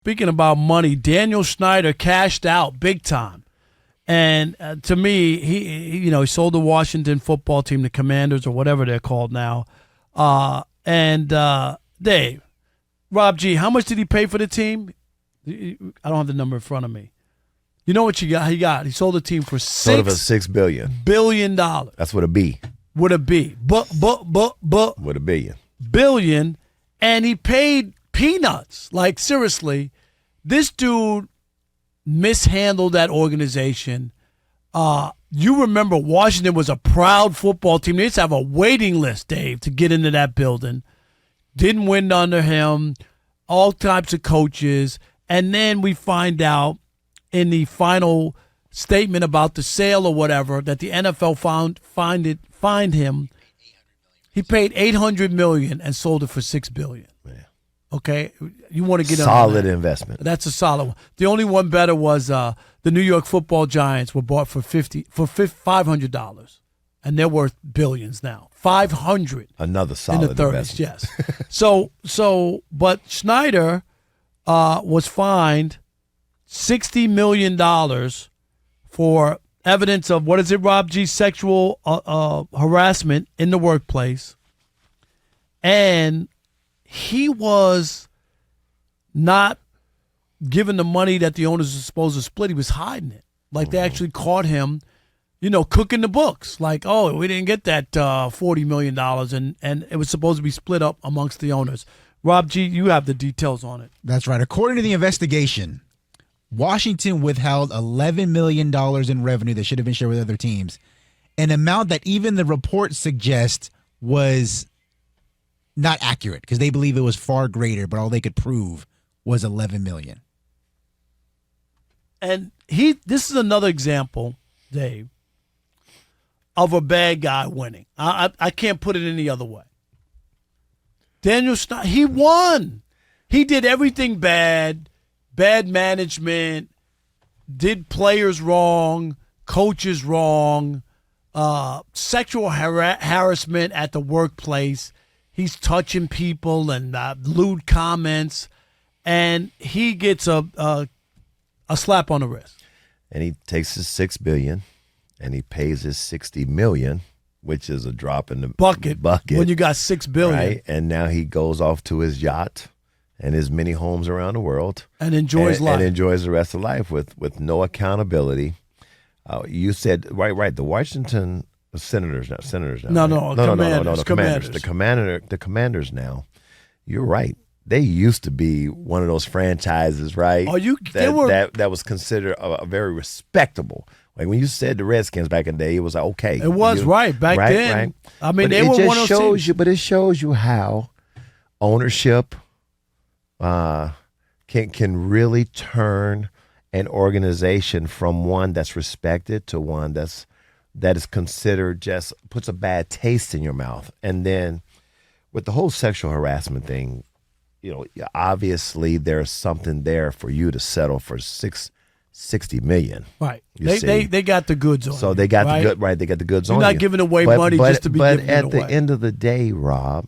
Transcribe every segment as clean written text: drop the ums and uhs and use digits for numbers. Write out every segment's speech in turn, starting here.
Speaking about money, Daniel Snyder cashed out big time. And to me, he sold the Washington football team, the Commanders or whatever they're called now. Dave, Rob G, how much did he pay for the team? I don't have the number in front of me. You know what he got? He sold the team for $6 billion. $billion. That's what a B. With a B. With a billion. Billion. And he paid peanuts. Like, seriously, this dude mishandled that organization. You remember Washington was a proud football team. They used to have a waiting list, Dave, to get into that building. Didn't win under him. All types of coaches. And then we find out in the final statement about the sale or whatever that the NFL fined him. He paid $800 million and sold it for $6 billion. Yeah. Okay, you want to get solid investment. That's a solid one. The only one better was the New York Football Giants were bought for $500, and they're worth billions now. $500. Another solid in the 30s, investment. Yes. But Snyder was fined $60 million for evidence of, what is it, Rob G, sexual harassment in the workplace. And he was not given the money that the owners were supposed to split. He was hiding it. Like, they actually caught him, cooking the books. Like, oh, we didn't get that $40 million, and it was supposed to be split up amongst the owners. Rob G, you have the details on it. That's right. According to the investigation, Washington withheld $11 million in revenue that should have been shared with other teams, an amount that even the report suggests was not accurate because they believe it was far greater, but all they could prove was $11 million. And this is another example, Dave, of a bad guy winning. I can't put it any other way. Daniel Snyder, he won. He did everything bad management, did players wrong, coaches wrong, sexual harassment at the workplace. He's touching people and lewd comments, and he gets a slap on the wrist. And he takes his $6 billion, and he pays his $60 million, which is a drop in the bucket when you got $6 billion. Right? And now he goes off to his yacht and his many homes around the world and enjoys life. And enjoys the rest of life with no accountability. You said right. The Washington Senators now. No, The Commanders now. You're right. They used to be one of those franchises, right? That was considered a very respectable. Like when you said the Redskins back in the day, it was like, okay. It was back then. Right? I mean, they were one of those teams. But it shows you how ownership can really turn an organization from one that's respected to one that is considered just puts a bad taste in your mouth. And then with the whole sexual harassment thing, obviously there's something there for you to settle for $60 million. Right. They got the goods on. So they got the good right. They got the goods on. You're not giving away money just to be giving it away. But at the end of the day, Rob,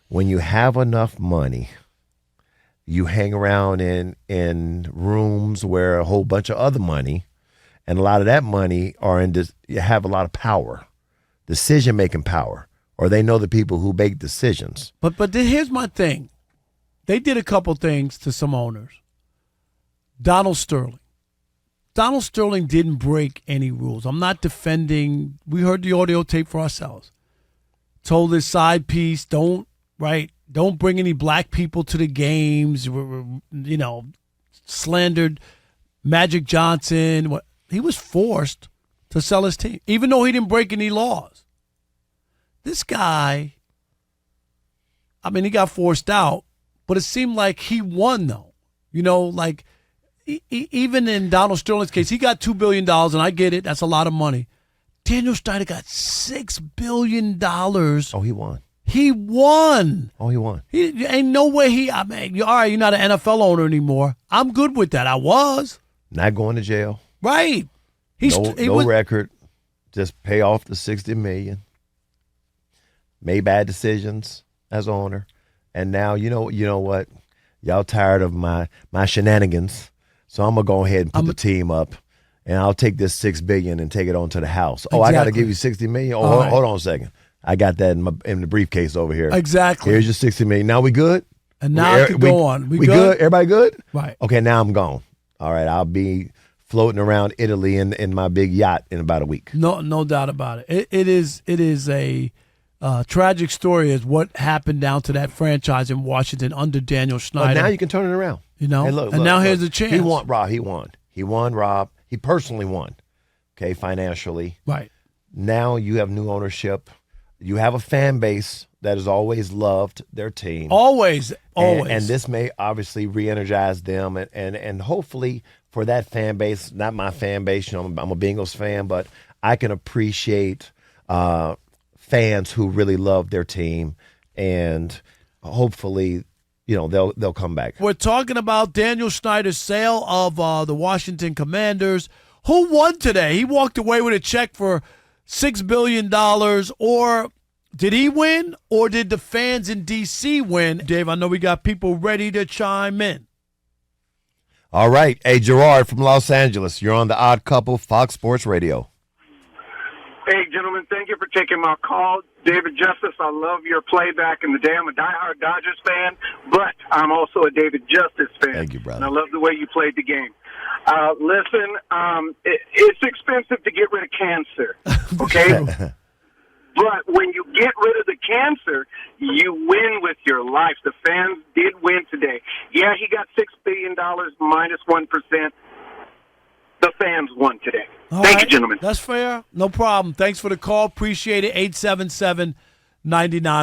when you have enough money, you hang around in rooms where a whole bunch of other money, and a lot of that money you have a lot of power, decision-making power, or they know the people who make decisions. But here's my thing. They did a couple things to some owners. Donald Sterling didn't break any rules. I'm not defending. We heard the audio tape for ourselves. Told his side piece, don't bring any black people to the games. Slandered Magic Johnson. He was forced to sell his team, even though he didn't break any laws. This guy, he got forced out, but it seemed like he won, though. Even in Donald Sterling's case, he got $2 billion, and I get it. That's a lot of money. Daniel Snyder got $6 billion. Oh, he won. He won. Oh, he won. Ain't no way all right, you're not an NFL owner anymore. I'm good with that. I was. Not going to jail. Right. No record. Just pay off the $60 million. Made bad decisions as owner. And now, you know what? Y'all tired of my shenanigans, so I'm gonna go ahead and put the team up, and I'll take this $6 billion and take it on to the house. Oh, I got to give you $60 million. Oh, hold on a second. I got that in the briefcase over here. Exactly. Here's your $60 million. Now we good? And now I can go on. We good? Everybody good? Right. Okay, now I'm gone. All right, I'll be floating around Italy in my big yacht in about a week. No doubt about it. It is a tragic story as what happened down to that franchise in Washington under Daniel Snyder. But now you can turn it around. You know, hey, look, now here's the chance. He won, Rob. He won, Rob. He personally won, okay, financially. Right. Now you have new ownership. You have a fan base that has always loved their team. Always. And this may obviously re-energize them and hopefully for that fan base, not my fan base, I'm a Bengals fan, but I can appreciate fans who really love their team, and hopefully, they'll come back. We're talking about Daniel Snyder's sale of the Washington Commanders. Who won today? He walked away with a check for $6 billion, or did he win, or did the fans in D.C. win? Dave, I know we got people ready to chime in. All right. Hey, Gerard from Los Angeles, you're on The Odd Couple, Fox Sports Radio. Hey, gentlemen, thank you for taking my call. David Justice, I love your play back in the day. I'm a diehard Dodgers fan, but I'm also a David Justice fan. Thank you, brother. And I love the way you played the game. Listen, it's expensive to get rid of cancer, okay? But when you get rid of the cancer, you win with your life. The fans did win today. Yeah, he got $6 billion minus 1%. The fans won today. Thank you, gentlemen. That's fair. No problem. Thanks for the call. Appreciate it. 877-99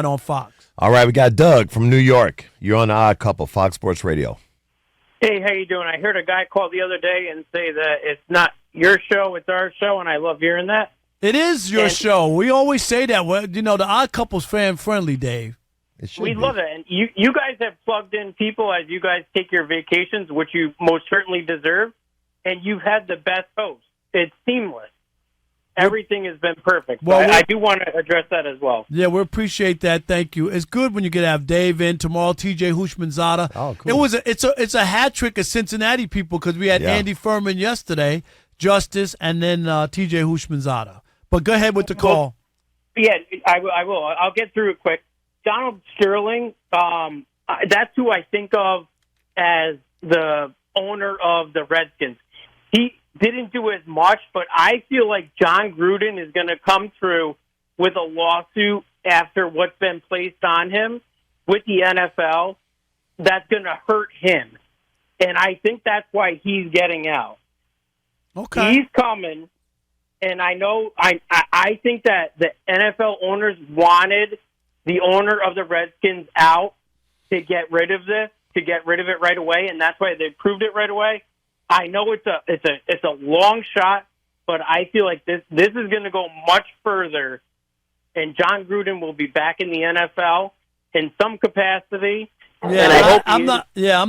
on Fox. All right, we got Doug from New York. You're on The Odd Couple, Fox Sports Radio. Hey, how you doing? I heard a guy call the other day and say that it's not your show, it's our show, and I love hearing that. It is your show. We always say that. Well, The Odd Couple's fan-friendly, Dave. We love it. And you guys have plugged in people as you guys take your vacations, which you most certainly deserve, and you've had the best host. It's seamless. Everything has been perfect. Well, I do want to address that as well. Yeah, we appreciate that. Thank you. It's good when you get to have Dave in tomorrow. TJ Hushmanzada. Oh, cool. It's a hat trick of Cincinnati people because we had Andy Furman yesterday, Justice, and then TJ Hushmanzada. But go ahead with the call. Yeah, I will. I'll get through it quick. Donald Sterling. That's who I think of as the owner of the Redskins. He didn't do as much, but I feel like John Gruden is going to come through with a lawsuit after what's been placed on him with the NFL that's going to hurt him. And I think that's why he's getting out. Okay. He's coming, and I know I think that the NFL owners wanted the owner of the Redskins out to get rid of this, to get rid of it right away, and that's why they proved it right away. I know it's a long shot, but I feel like this is going to go much further, and John Gruden will be back in the NFL in some capacity. Yeah, I'm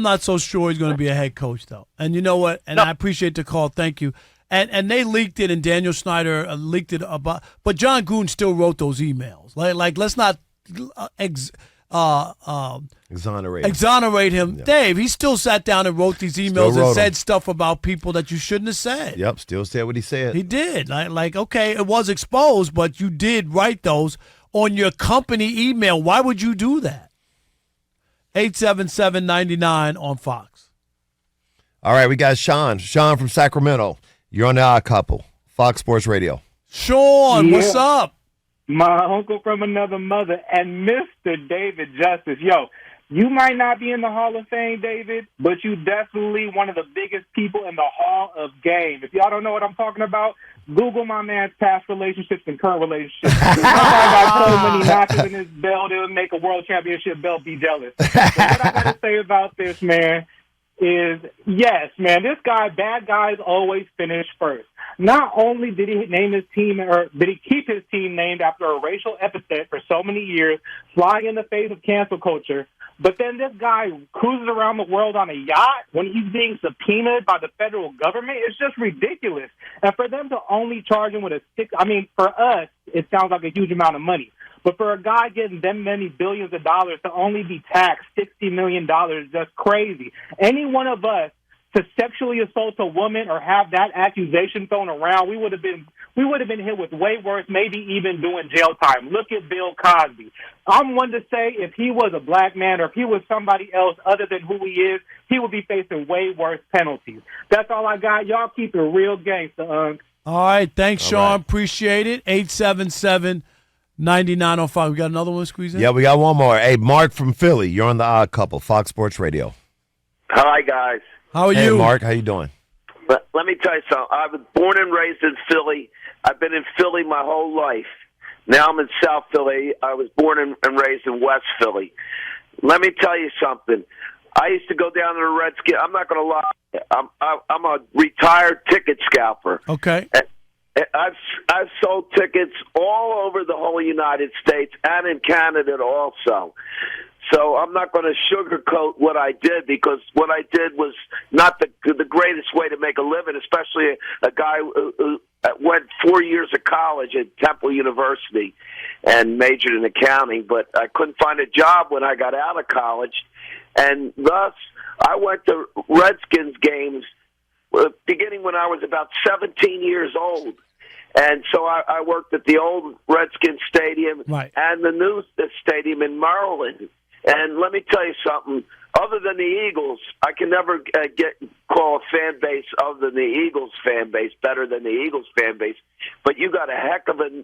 not so sure he's going to be a head coach though. And you know what? And I appreciate the call. Thank you. And they leaked it, and Daniel Snyder leaked it about. But John Gruden still wrote those emails. Like let's not exonerate him. Yeah. Dave, he still sat down and wrote these emails and said stuff about people that you shouldn't have said. Yep, still said what he said. He did. Like, okay, it was exposed, but you did write those on your company email. Why would you do that? 877-99 on Fox. All right, we got Sean. Sean from Sacramento. You're on The Odd Couple, Fox Sports Radio. Sean, what's up? My uncle from another mother and Mr. David Justice. Yo, you might not be in the Hall of Fame, David, but you definitely one of the biggest people in the Hall of Game. If y'all don't know what I'm talking about, Google my man's past relationships and current relationships. Somebody got so many notches in his belt, it would make a world championship belt be jealous. But what I got to say about this, man, is, yes, man, this guy, bad guys always finish first. Not only did he name his team, or did he keep his team named after a racial epithet for so many years, flying in the face of cancel culture, but then this guy cruises around the world on a yacht when he's being subpoenaed by the federal government. It's just ridiculous. And for them to only charge him with for us, it sounds like a huge amount of money. But for a guy getting them many billions of dollars to only be taxed $60 million is just crazy. Any one of us to sexually assault a woman or have that accusation thrown around, we would have been hit with way worse, maybe even doing jail time. Look at Bill Cosby. I'm one to say if he was a black man or if he was somebody else other than who he is, he would be facing way worse penalties. That's all I got. Y'all keep it real gangsta. All right. Thanks, All Sean. right. Appreciate it. 877-9905. We got another one to squeeze in? Yeah, we got one more. Hey, Mark from Philly, you're on The Odd Couple, Fox Sports Radio. Hi, guys. How are Hey, you? Mark, how you doing? But let me tell you something. I was born and raised in Philly. I've been in Philly my whole life. Now I'm in South Philly. I was born and raised in West Philly. Let me tell you something. I used to go down to the Redskins. I'm not going to lie. I'm a retired ticket scalper. Okay. I've sold tickets all over the whole United States and in Canada also. So I'm not going to sugarcoat what I did, because what I did was not the greatest way to make a living, especially a guy who went 4 years of college at Temple University and majored in accounting, but I couldn't find a job when I got out of college, and thus I went to Redskins games beginning when I was about 17 years old. And so I worked at the old Redskins Stadium and the new stadium in Maryland. And let me tell you something. Other than the Eagles, I can never call a fan base other than the Eagles fan base better than the Eagles fan base. But you got a heck of a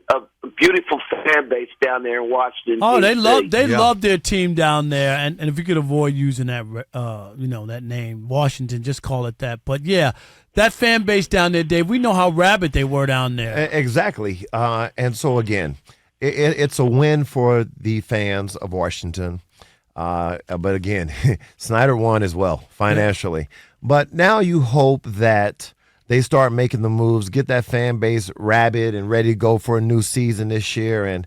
beautiful fan base down there in Washington. Oh, DC. they love their team down there, and if you could avoid using that that name, Washington, just call it that. But yeah, that fan base down there, Dave, we know how rabid they were down there. Exactly. And so again, it's a win for the fans of Washington. But again, Snyder won as well financially. Yeah. But now you hope that they start making the moves, get that fan base rabid and ready to go for a new season this year, and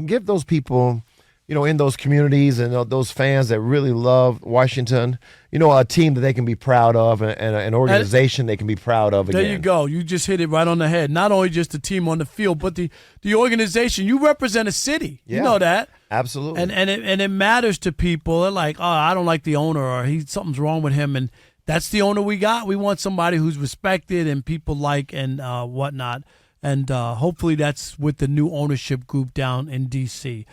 give those people, in those communities and those fans that really love Washington, a team that they can be proud of and an organization they can be proud of again. There you go. You just hit it right on the head. Not only just the team on the field, but the organization. You represent a city. Yeah, you know that. Absolutely. And it matters to people. They're like, oh, I don't like the owner, or something's wrong with him. And that's the owner we got. We want somebody who's respected and people like and whatnot. And hopefully that's with the new ownership group down in D.C.